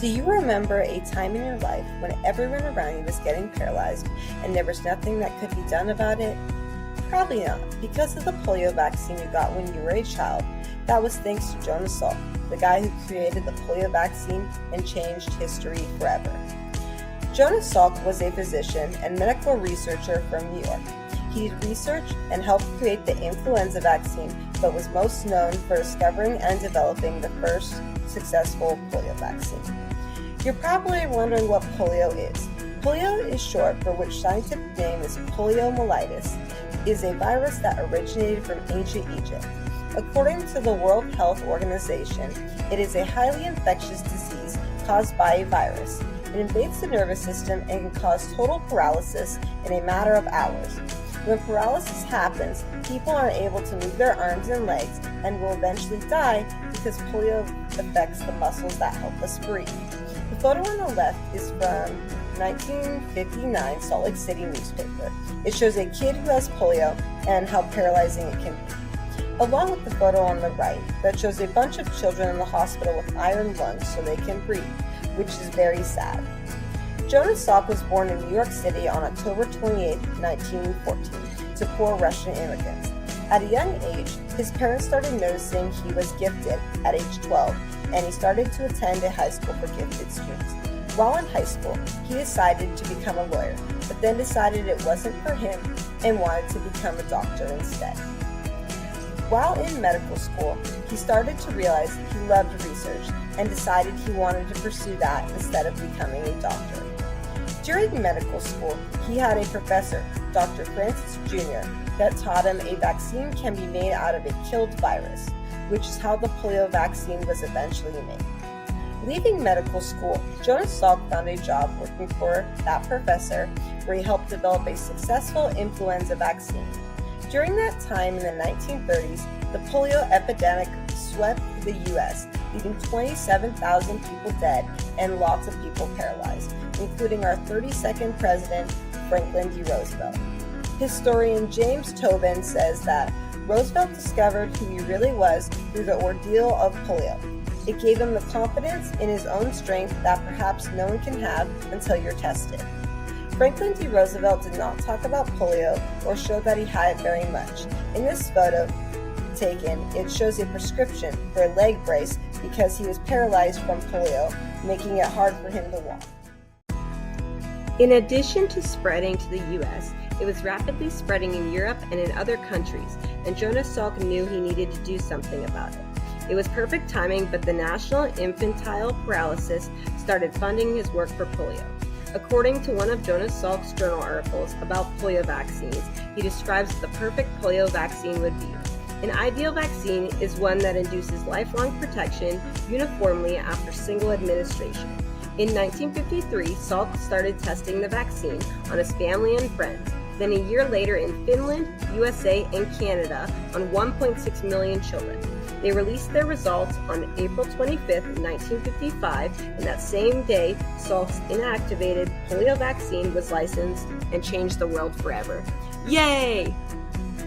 Do you remember a time in your life when everyone around you was getting paralyzed and there was nothing that could be done about it? Probably not, because of the polio vaccine you got when you were a child. That was thanks to Jonas Salk, the guy who created the polio vaccine and changed history forever. Jonas Salk was a physician and medical researcher from New York. He did research and helped create the influenza vaccine, but was most known for discovering and developing the first successful polio vaccine. You're probably wondering what polio is. Polio is short for which scientific name is poliomyelitis, is a virus that originated from ancient Egypt. According to the World Health Organization, it is a highly infectious disease caused by a virus. It invades the nervous system and can cause total paralysis in a matter of hours. When paralysis happens, people aren't able to move their arms and legs and will eventually die because polio affects the muscles that help us breathe. The photo on the left is from 1959 Salt Lake City newspaper. It shows a kid who has polio and how paralyzing it can be, along with the photo on the right that shows a bunch of children in the hospital with iron lungs so they can breathe, which is very sad. Jonas Salk was born in New York City on October 28, 1914, to poor Russian immigrants. At a young age, his parents started noticing he was gifted at age 12, and he started to attend a high school for gifted students. While in high school, he decided to become a lawyer, but then decided it wasn't for him and wanted to become a doctor instead. While in medical school, he started to realize he loved research and decided he wanted to pursue that instead of becoming a doctor. During medical school, he had a professor, Dr. Francis Jr., that taught him a vaccine can be made out of a killed virus, which is how the polio vaccine was eventually made. Leaving medical school, Jonas Salk found a job working for that professor where he helped develop a successful influenza vaccine. During that time in the 1930s, the polio epidemic swept the U.S., leaving 27,000 people dead and lots of people paralyzed, including our 32nd president, Franklin D. Roosevelt. Historian James Tobin says that Roosevelt discovered who he really was through the ordeal of polio. It gave him the confidence in his own strength that perhaps no one can have until you're tested. Franklin D. Roosevelt did not talk about polio or show that he had it very much. In this photo taken, it shows a prescription for a leg brace because he was paralyzed from polio, making it hard for him to walk. In addition to spreading to the U.S., it was rapidly spreading in Europe and in other countries, and Jonas Salk knew he needed to do something about it. It was perfect timing, but the National Infantile Paralysis started funding his work for polio. According to one of Jonas Salk's journal articles about polio vaccines, he describes what the perfect polio vaccine would be. An ideal vaccine is one that induces lifelong protection uniformly after single administration. In 1953, Salk started testing the vaccine on his family and friends. Then a year later in Finland, USA, and Canada on 1.6 million children. They released their results on April 25, 1955, and that same day, Salk's inactivated polio vaccine was licensed and changed the world forever. Yay!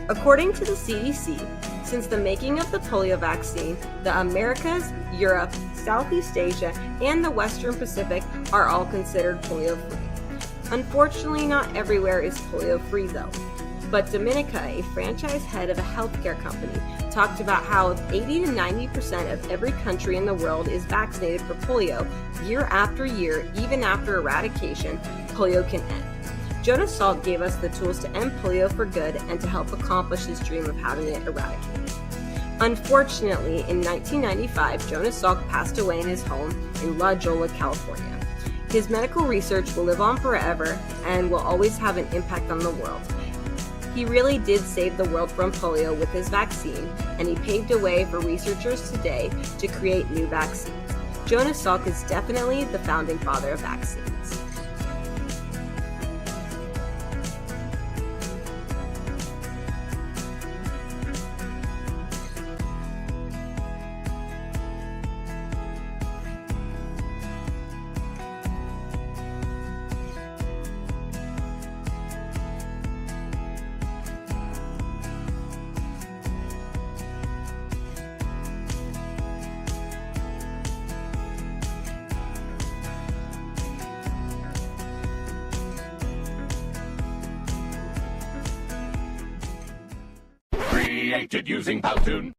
According to the CDC, since the making of the polio vaccine, the Americas, Europe, Southeast Asia, and the Western Pacific are all considered polio-free. Unfortunately, not everywhere is polio-free though. But Dominica, a franchise head of a healthcare company, talked about how if 80 to 90% of every country in the world is vaccinated for polio, year after year, even after eradication, polio can end. Jonas Salk gave us the tools to end polio for good and to help accomplish his dream of having it eradicated. Unfortunately, in 1995, Jonas Salk passed away in his home in La Jolla, California. His medical research will live on forever and will always have an impact on the world. He really did save the world from polio with his vaccine, and he paved a way for researchers today to create new vaccines. Jonas Salk is definitely the founding father of vaccines. created using Powtoon.